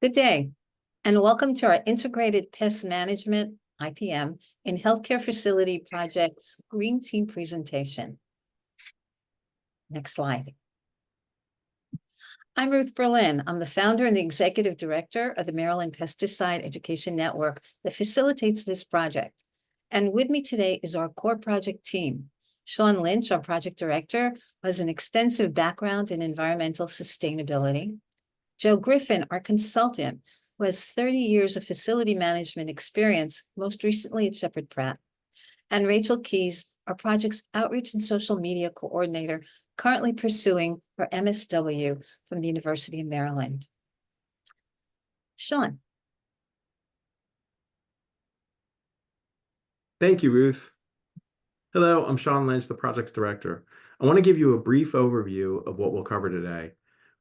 Good day, and welcome to our Integrated Pest Management, IPM, in Healthcare Facility Projects Green Team presentation. Next slide. I'm Ruth Berlin. I'm the founder and the executive director of the Maryland Pesticide Education Network that facilitates this project. And with me today is our core project team. Sean Lynch, our project director, has an extensive background in environmental sustainability. Joe Griffin, our consultant, who has 30 years of facility management experience, most recently at Shepherd Pratt. And Rachel Keys, our project's outreach and social media coordinator, currently pursuing her MSW from the University of Maryland. Sean. Thank you, Ruth. Hello, I'm Sean Lynch, the project's director. I want to give you a brief overview of what we'll cover today.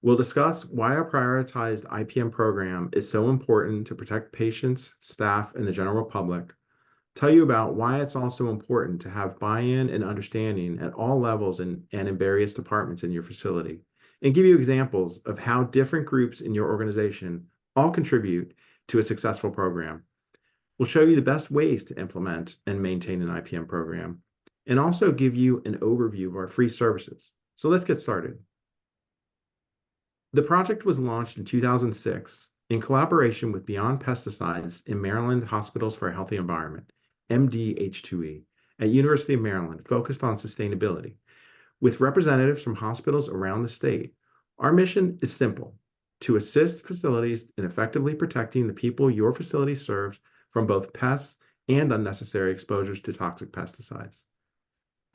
We'll discuss why our prioritized IPM program is so important to protect patients, staff, and the general public. Tell you about why it's also important to have buy-in and understanding at all levels and in various departments in your facility, and give you examples of how different groups in your organization all contribute to a successful program. We'll show you the best ways to implement and maintain an IPM program, and also give you an overview of our free services. So let's get started. The project was launched in 2006 in collaboration with Beyond Pesticides in Maryland Hospitals for a Healthy Environment, MDH2E, at University of Maryland, focused on sustainability. With representatives from hospitals around the state, our mission is simple: to assist facilities in effectively protecting the people your facility serves from both pests and unnecessary exposures to toxic pesticides.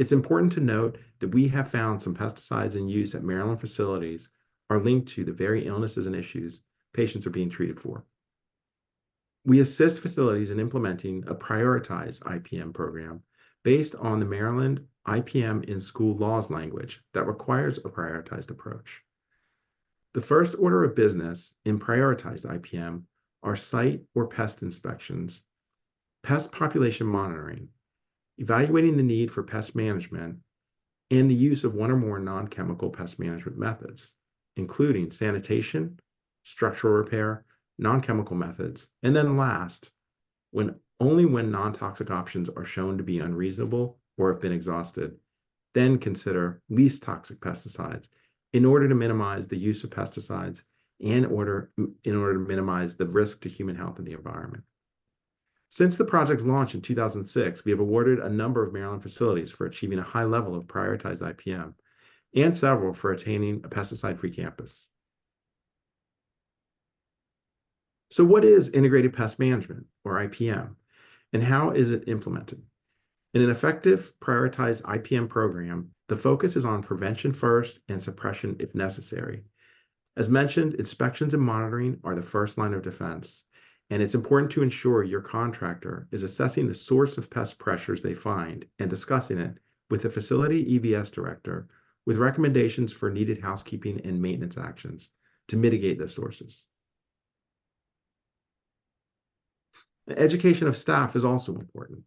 It's important to note that we have found some pesticides in use at Maryland facilities are linked to the very illnesses and issues patients are being treated for. We assist facilities in implementing a prioritized IPM program based on the Maryland IPM in school laws language that requires a prioritized approach. The first order of business in prioritized IPM are site or pest inspections, pest population monitoring, evaluating the need for pest management, and the use of one or more non-chemical pest management methods, including sanitation, structural repair, non-chemical methods, and then last, only when non-toxic options are shown to be unreasonable or have been exhausted, then consider least toxic pesticides in order to minimize the use of pesticides and in order to minimize the risk to human health and the environment. Since the project's launch in 2006, we have awarded a number of Maryland facilities for achieving a high level of prioritized IPM, and several for attaining a pesticide-free campus. So what is Integrated Pest Management, or IPM, and how is it implemented? In an effective prioritized IPM program, the focus is on prevention first and suppression if necessary. As mentioned, inspections and monitoring are the first line of defense, and it's important to ensure your contractor is assessing the source of pest pressures they find and discussing it with the facility EVS director with recommendations for needed housekeeping and maintenance actions to mitigate the sources. The education of staff is also important.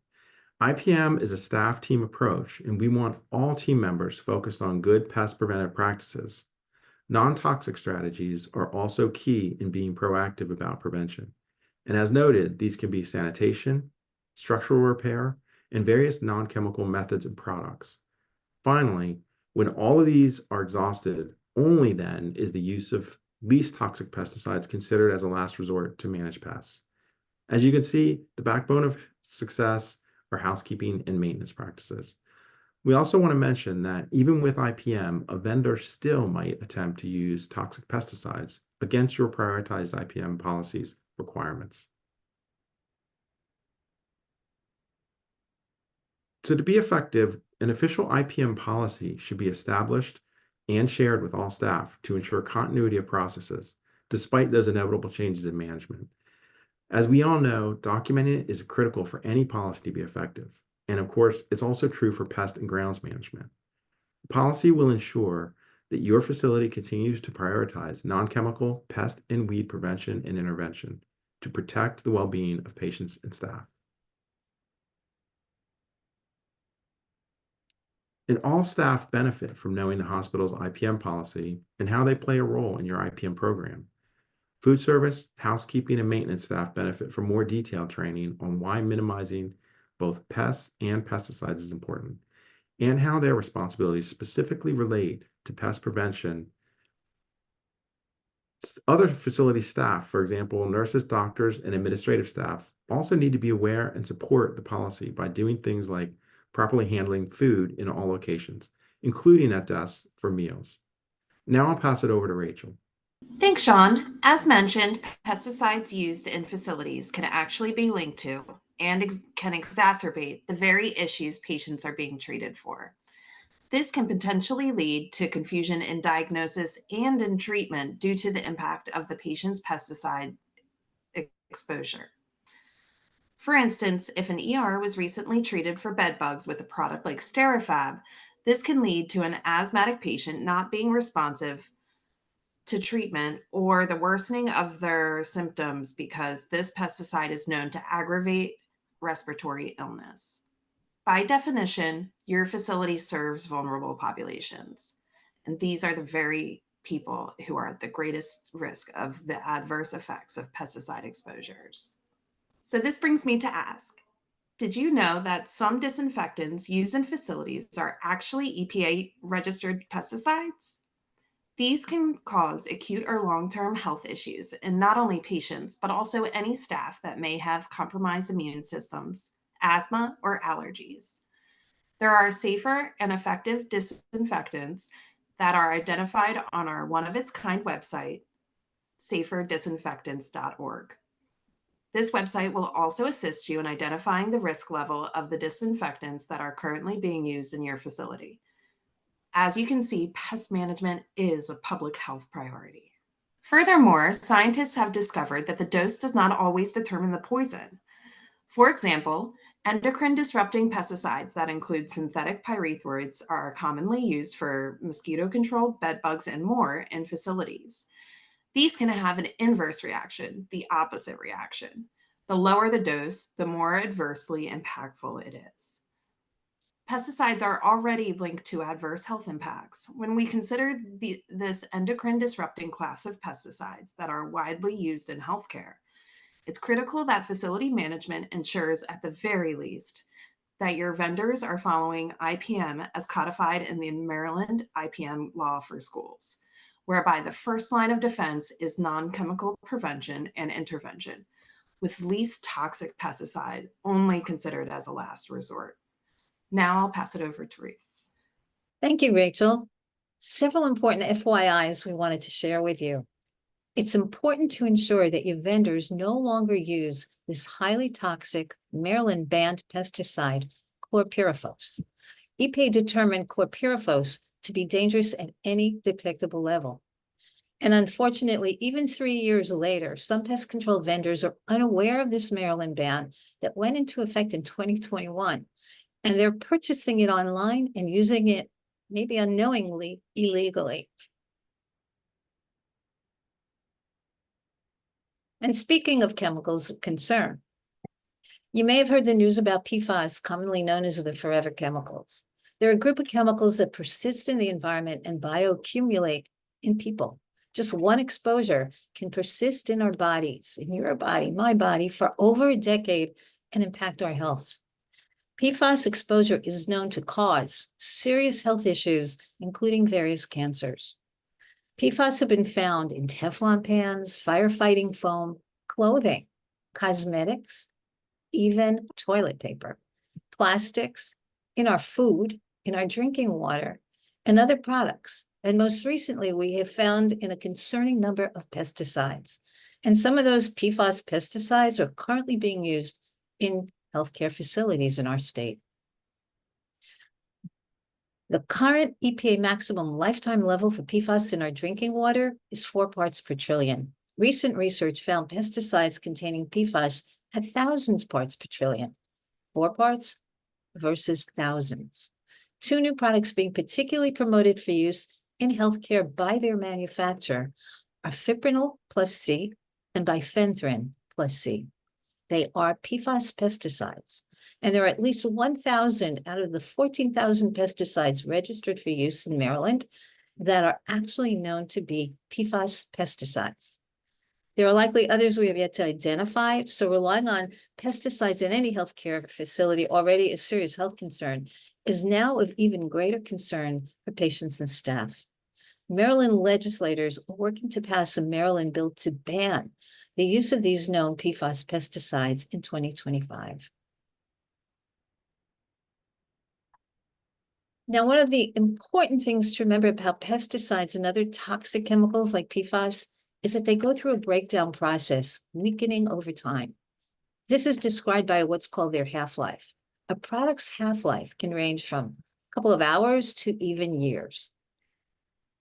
IPM is a staff team approach, and we want all team members focused on good pest preventive practices. Non-toxic strategies are also key in being proactive about prevention. And as noted, these can be sanitation, structural repair, and various non-chemical methods and products. Finally, when all of these are exhausted, only then is the use of least toxic pesticides considered as a last resort to manage pests. As you can see, the backbone of success are housekeeping and maintenance practices. We also want to mention that even with IPM, a vendor still might attempt to use toxic pesticides against your prioritized IPM policies requirements. So to be effective, an official IPM policy should be established and shared with all staff to ensure continuity of processes, despite those inevitable changes in management. As we all know, documenting it is critical for any policy to be effective. And of course, it's also true for pest and grounds management. The policy will ensure that your facility continues to prioritize non-chemical pest and weed prevention and intervention to protect the well-being of patients and staff. And all staff benefit from knowing the hospital's IPM policy and how they play a role in your IPM program. Food service, housekeeping, and maintenance staff benefit from more detailed training on why minimizing both pests and pesticides is important, and how their responsibilities specifically relate to pest prevention. Other facility staff, for example, nurses, doctors, and administrative staff, also need to be aware and support the policy by doing things like properly handling food in all locations, including at desks for meals. Now I'll pass it over to Rachel. Thanks, Sean. As mentioned, pesticides used in facilities can actually be linked to and can exacerbate the very issues patients are being treated for. This can potentially lead to confusion in diagnosis and in treatment due to the impact of the patient's pesticide exposure. For instance, if an ER was recently treated for bed bugs with a product like Sterifab, this can lead to an asthmatic patient not being responsive to treatment or the worsening of their symptoms because this pesticide is known to aggravate respiratory illness. By definition, your facility serves vulnerable populations, and these are the very people who are at the greatest risk of the adverse effects of pesticide exposures. So this brings me to ask, did you know that some disinfectants used in facilities are actually EPA registered pesticides? These can cause acute or long-term health issues in not only patients, but also any staff that may have compromised immune systems, asthma, or allergies. There are safer and effective disinfectants that are identified on our one-of-its-kind website, saferdisinfectants.org. This website will also assist you in identifying the risk level of the disinfectants that are currently being used in your facility. As you can see, pest management is a public health priority. Furthermore, scientists have discovered that the dose does not always determine the poison. For example, endocrine disrupting pesticides that include synthetic pyrethroids are commonly used for mosquito control, bed bugs, and more in facilities. These can have an inverse reaction, the opposite reaction. The lower the dose, the more adversely impactful it is. Pesticides are already linked to adverse health impacts. When we consider this endocrine disrupting class of pesticides that are widely used in healthcare, it's critical that facility management ensures, at the very least, that your vendors are following IPM as codified in the Maryland IPM law for schools, whereby the first line of defense is non-chemical prevention and intervention, with least toxic pesticide only considered as a last resort. Now I'll pass it over to Ruth. Thank you, Rachel. Several important FYIs we wanted to share with you. It's important to ensure that your vendors no longer use this highly toxic Maryland banned pesticide, chlorpyrifos. EPA determined chlorpyrifos to be dangerous at any detectable level. And unfortunately, even 3 years later, some pest control vendors are unaware of this Maryland ban that went into effect in 2021. And they're purchasing it online and using it, maybe unknowingly, illegally. And speaking of chemicals of concern, you may have heard the news about PFAS, commonly known as the forever chemicals. They're a group of chemicals that persist in the environment and bioaccumulate in people. Just one exposure can persist in our bodies, in your body, my body, for over a decade and impact our health. PFAS exposure is known to cause serious health issues, including various cancers. PFAS have been found in Teflon pans, firefighting foam, clothing, cosmetics, even toilet paper, plastics, in our food, in our drinking water, and other products. And most recently, we have found in a concerning number of pesticides. And some of those PFAS pesticides are currently being used in healthcare facilities in our state. The current EPA maximum lifetime level for PFAS in our drinking water is 4 parts per trillion. Recent research found pesticides containing PFAS at thousands parts per trillion. 4 parts versus thousands. 2 new products being particularly promoted for use in healthcare by their manufacturer are fipronil plus C and bifenthrin plus C. They are PFAS pesticides, and there are at least 1,000 out of the 14,000 pesticides registered for use in Maryland that are actually known to be PFAS pesticides. There are likely others we have yet to identify, so relying on pesticides in any healthcare facility, already a serious health concern, is now of even greater concern for patients and staff. Maryland legislators are working to pass a Maryland bill to ban the use of these known PFAS pesticides in 2025. Now, one of the important things to remember about pesticides and other toxic chemicals like PFAS is that they go through a breakdown process, weakening over time. This is described by what's called their half-life. A product's half-life can range from a couple of hours to even years.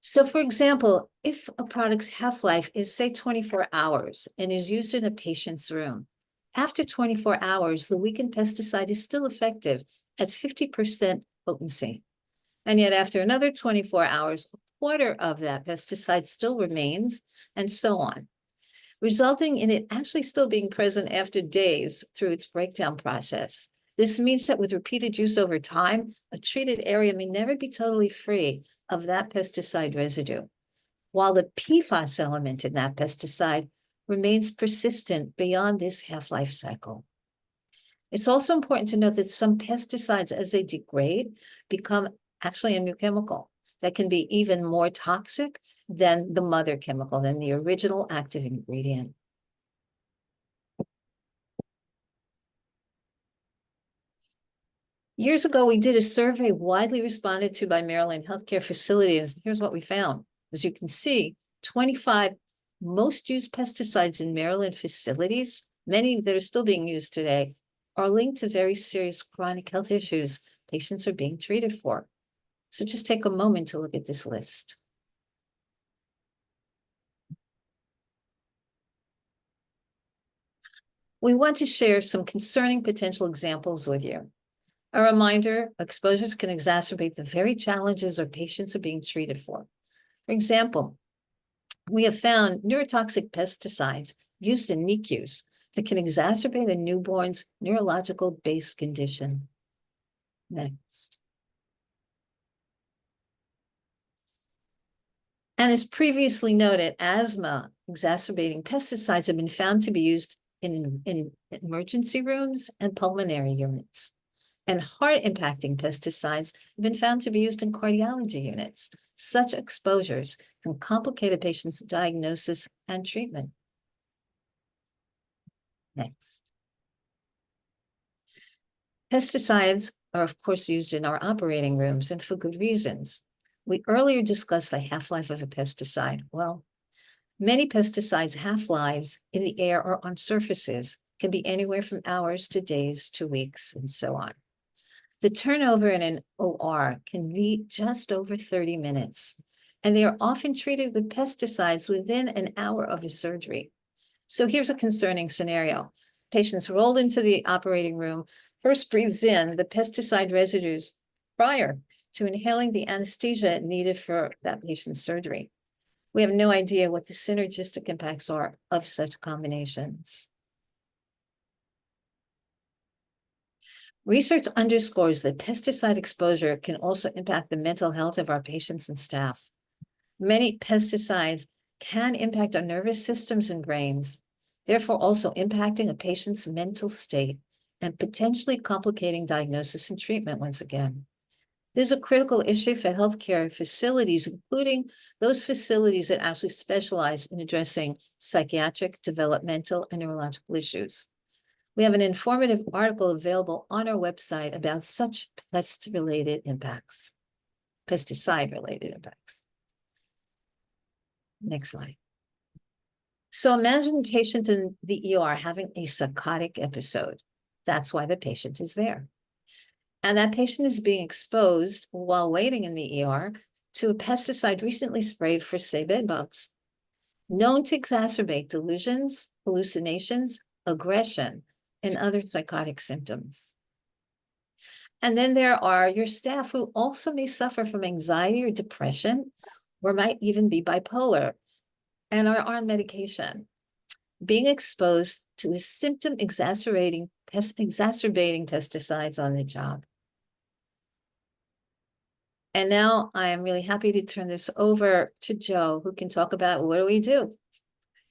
So, for example, if a product's half-life is, say, 24 hours and is used in a patient's room, after 24 hours, the weakened pesticide is still effective at 50% potency. And yet after another 24 hours, a quarter of that pesticide still remains, and so on, resulting in it actually still being present after days through its breakdown process. This means that with repeated use over time, a treated area may never be totally free of that pesticide residue, while the PFAS element in that pesticide remains persistent beyond this half-life cycle. It's also important to note that some pesticides, as they degrade, become actually a new chemical that can be even more toxic than the mother chemical, than the original active ingredient. Years ago, we did a survey widely responded to by Maryland healthcare facilities. Here's what we found. As you can see, 25 most used pesticides in Maryland facilities, many that are still being used today, are linked to very serious chronic health issues patients are being treated for. So just take a moment to look at this list. We want to share some concerning potential examples with you. A reminder, exposures can exacerbate the very challenges our patients are being treated for. For example, we have found neurotoxic pesticides used in NICUs that can exacerbate a newborn's neurological base condition. Next. And as previously noted, asthma exacerbating pesticides have been found to be used in emergency rooms and pulmonary units. And heart impacting pesticides have been found to be used in cardiology units. Such exposures can complicate a patient's diagnosis and treatment. Next. Pesticides are, of course, used in our operating rooms, and for good reasons. We earlier discussed the half-life of a pesticide. Well, many pesticides' half-lives in the air or on surfaces can be anywhere from hours to days to weeks and so on. The turnover in an OR can be just over 30 minutes, and they are often treated with pesticides within an hour of a surgery. So here's a concerning scenario. Patients rolled into the operating room, first breathes in the pesticide residues prior to inhaling the anesthesia needed for that patient's surgery. We have no idea what the synergistic impacts are of such combinations. Research underscores that pesticide exposure can also impact the mental health of our patients and staff. Many pesticides can impact our nervous systems and brains, therefore also impacting a patient's mental state and potentially complicating diagnosis and treatment once again. This is a critical issue for healthcare facilities, including those facilities that actually specialize in addressing psychiatric, developmental, and neurological issues. We have an informative article available on our website about such pesticide-related impacts. Next slide. So imagine the patient in the ER having a psychotic episode. That's why the patient is there. And that patient is being exposed while waiting in the ER to a pesticide recently sprayed for, say, bed bugs, known to exacerbate delusions, hallucinations, aggression, and other psychotic symptoms. And then there are your staff who also may suffer from anxiety or depression, or might even be bipolar, and are on medication, being exposed to a symptom exacerbating pesticides on the job. And now I am really happy to turn this over to Joe, who can talk about what do we do.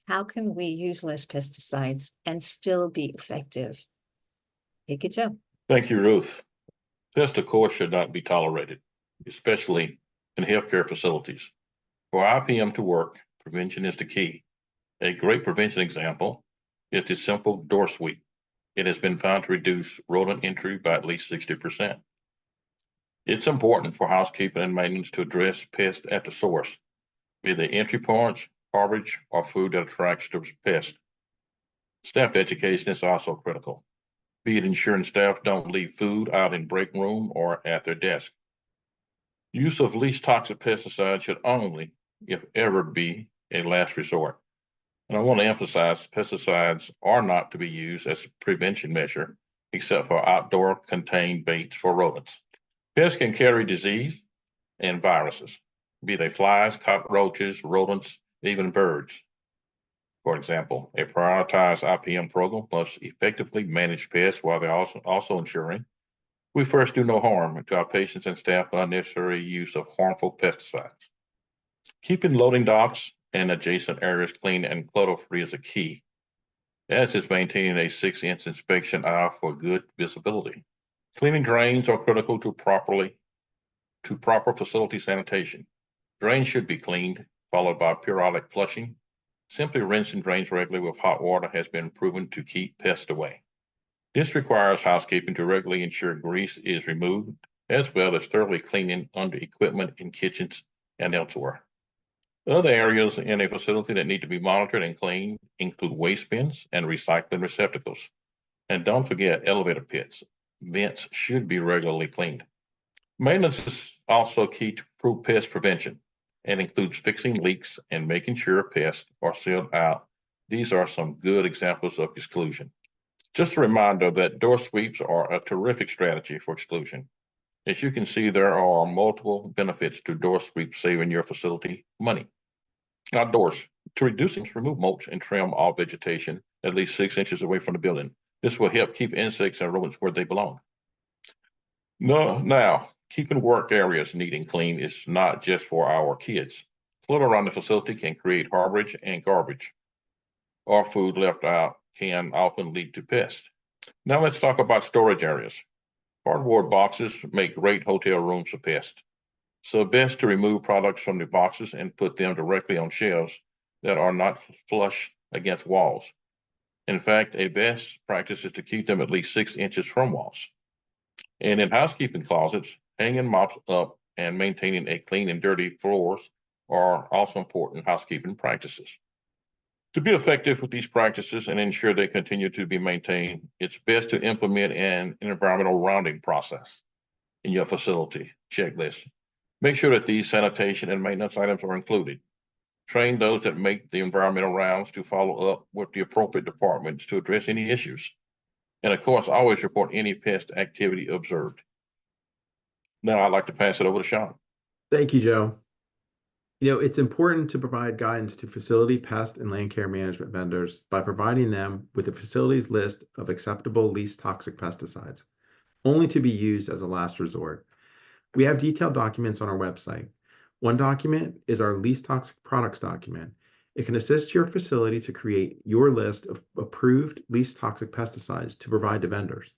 How can we use less pesticides and still be effective? Take it, Joe. Thank you, Ruth. Pest, of course, should not be tolerated, especially in healthcare facilities. For IPM to work, prevention is the key. A great prevention example is the simple door sweep. It has been found to reduce rodent entry by at least 60%. It's important for housekeeping and maintenance to address pests at the source, be they entry points, garbage, or food that attracts the pest. Staff education is also critical, be it ensuring staff don't leave food out in break room or at their desk. Use of least toxic pesticides should only, if ever, be a last resort. And I want to emphasize pesticides are not to be used as a prevention measure, except for outdoor contained baits for rodents. Pests can carry disease and viruses, be they flies, cockroaches, rodents, even birds. For example, a prioritized IPM program must effectively manage pests while they're also ensuring we first do no harm to our patients and staff by unnecessary use of harmful pesticides. Keeping loading docks and adjacent areas clean and clutter-free is a key, as is maintaining a 6-inch inspection aisle for good visibility. Cleaning drains are critical to proper facility sanitation. Drains should be cleaned, followed by periodic flushing. Simply rinsing drains regularly with hot water has been proven to keep pests away. This requires housekeeping to regularly ensure grease is removed, as well as thoroughly cleaning under equipment in kitchens and elsewhere. Other areas in a facility that need to be monitored and cleaned include waste bins and recycling receptacles. And don't forget elevator pits. Vents should be regularly cleaned. Maintenance is also key to pest prevention and includes fixing leaks and making sure pests are sealed out. These are some good examples of exclusion. Just a reminder that door sweeps are a terrific strategy for exclusion. As you can see, there are multiple benefits to door sweep saving your facility money. Outdoors, to reduce and remove mulch and trim all vegetation at least 6 inches away from the building. This will help keep insects and rodents where they belong. Now, keeping work areas neat and clean is not just for our kids. Clutter around the facility can create harborage and garbage, or food left out can often lead to pests. Now let's talk about storage areas. Cardboard boxes make great hotel rooms for pests. So best to remove products from the boxes and put them directly on shelves that are not flush against walls. In fact, a best practice is to keep them at least 6 inches from walls. And in housekeeping closets, hanging mops up and maintaining a clean and dirty floors are also important housekeeping practices. To be effective with these practices and ensure they continue to be maintained, it's best to implement an environmental rounding process in your facility checklist. Make sure that these sanitation and maintenance items are included. Train those that make the environmental rounds to follow up with the appropriate departments to address any issues. And of course, always report any pest activity observed. Now I'd like to pass it over to Sean. Thank you, Joe. It's important to provide guidance to facility pest and land care management vendors by providing them with a facility's list of acceptable least toxic pesticides, only to be used as a last resort. We have detailed documents on our website. One document is our least toxic products document. It can assist your facility to create your list of approved least toxic pesticides to provide to vendors.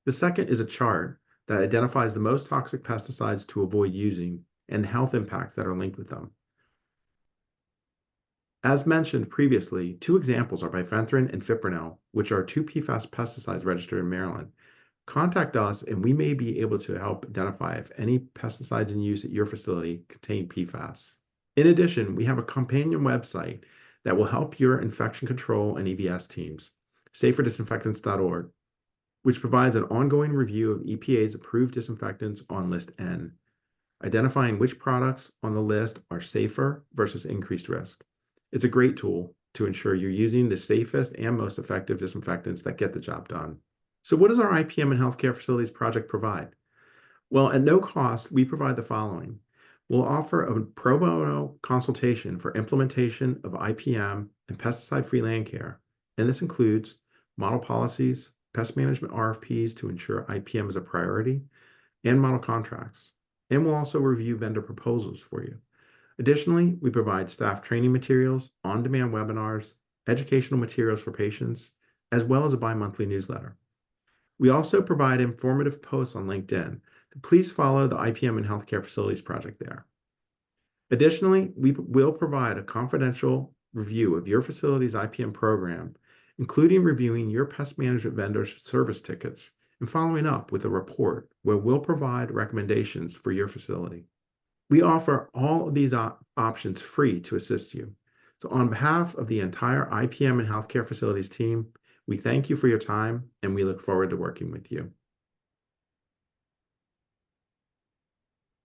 The second is a chart that identifies the most toxic pesticides to avoid using and the health impacts that are linked with them. As mentioned previously, 2 examples are bifenthrin and fipronil, which are 2 PFAS pesticides registered in Maryland. Contact us and we may be able to help identify if any pesticides in use at your facility contain PFAS. In addition, we have a companion website that will help your infection control and EVS teams, saferdisinfectants.org, which provides an ongoing review of EPA's approved disinfectants on List N, identifying which products on the list are safer versus increased risk. It's a great tool to ensure you're using the safest and most effective disinfectants that get the job done. So what does our IPM and healthcare facilities project provide? Well, at no cost, we provide the following. We'll offer a pro bono consultation for implementation of IPM and pesticide-free land care, and this includes model policies, pest management RFPs to ensure IPM is a priority, and model contracts. And we'll also review vendor proposals for you. Additionally, we provide staff training materials, on-demand webinars, educational materials for patients, as well as a bi-monthly newsletter. We also provide informative posts on LinkedIn, so please follow the IPM and Healthcare Facilities Project there. Additionally, we will provide a confidential review of your facility's IPM program, including reviewing your pest management vendor's service tickets and following up with a report where we'll provide recommendations for your facility. We offer all of these options free to assist you. So on behalf of the entire IPM and Healthcare Facilities team, we thank you for your time and we look forward to working with you.